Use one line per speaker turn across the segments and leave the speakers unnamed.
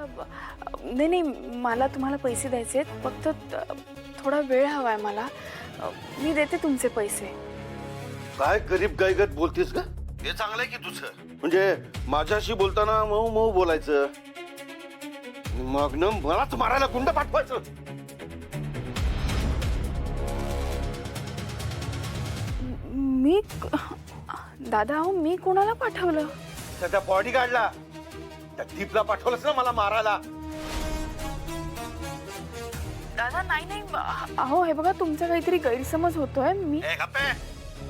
नाही नाही, मला तुम्हाला पैसे द्यायचे आहेत, फक्त थोडा वेळ हवा आहे मला. मी देते तुमचे पैसे.
काय गरीब गायगत बोलतेस का? हे चांगलं आहे की तुझं, म्हणजे माझ्याशी बोलताना मऊ मऊ बोलायचं, मग न मलाच मारायला गुंड पाठवायचं.
मी दादा, अहो मी कोणाला पाठवलं?
त्याच्या बॉडीगार्डला, त्या दीपला पाठवलंस ना मला मारायला.
दादा नाही नाही, अहो हे बघा तुमचा काहीतरी गैरसमज होतोय. मी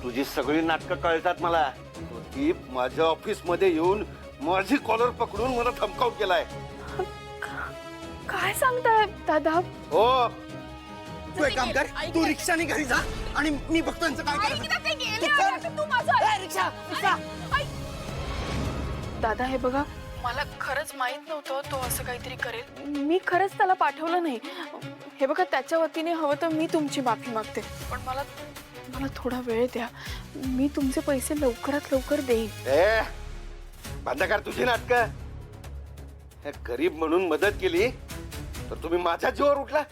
तुझी सगळी नाटकं कळतात मला. तो दीप माझ्या ऑफिस मध्ये येऊन माझी कॉलर पकडून मला धमकावून केलाय.
काय सांगताय दादा?
हो,
तू एक काम कर, तू रिक्षाने घरी जा आणि मी बघतो यांचं काय करायचं.
दादा हे बघा, मला खरंच माहित नव्हतं तो असं काहीतरी करेल. मी खरंच त्याला पाठवलं नाही. हे बघा, त्याच्या वतीने हवं तर मी तुमची माफी मागते, पण मला थोडा वेळ द्या. मी तुमचे पैसे लवकरात लवकर देईन.
बंद कर तुझी नाटकं. हे गरीब म्हणून मदत केली तर तुम्ही माझ्या जीवावर उठला.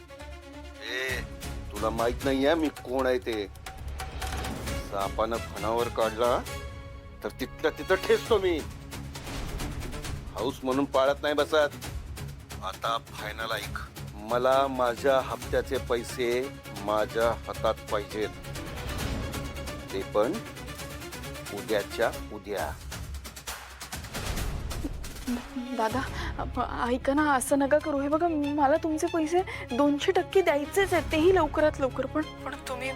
तुला माहित नाहीये मी कोण आहे ते. सापानं फणावर काढला तर तिथल्या तिथं ठेचतो मी. हाऊस म्हणून पाळत नाही बसत. आता फायनल ऐक, मला माझ्या हप्त्याचे पैसे माझ्या हातात पाहिजेत, ते पण उद्याच्या उद्या.
दादा ऐका ना, असं नका करू. हे बघा, मला तुमचे पैसे 200% द्यायचेच आहेत, तेही लवकरात लवकर. पण तुम्ही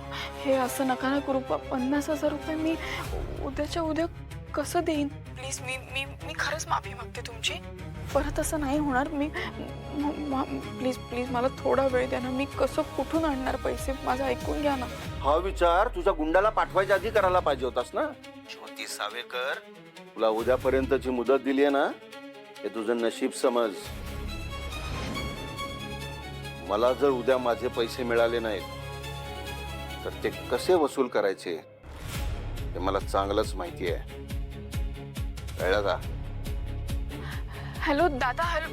हे असं नका ना करू. 50,000 रुपये मी उद्याच्या उद्या कसं देईन? प्लीज, मी खरंच माफी मागते तुमची. परत असं नाही होणार. मी प्लीज मला थोडा वेळ द्या ना. मी कसं कुठून आणणार पैसे? माझं ऐकून घ्या ना.
हा विचार तुझ्या गुंडाला पाठवायच्या आधी करायला पाहिजे होतास ना. ज्योती सावेकर, तुला उद्यापर्यंतची मुदत दिली आहे ना, हे तुझं नशीब समज. मला जर उद्या माझे पैसे मिळाले नाहीत तर ते कसे वसूल करायचे हे मला चांगलंच माहिती आहे. कळलं का?
हॅलो दादा, हॅलो.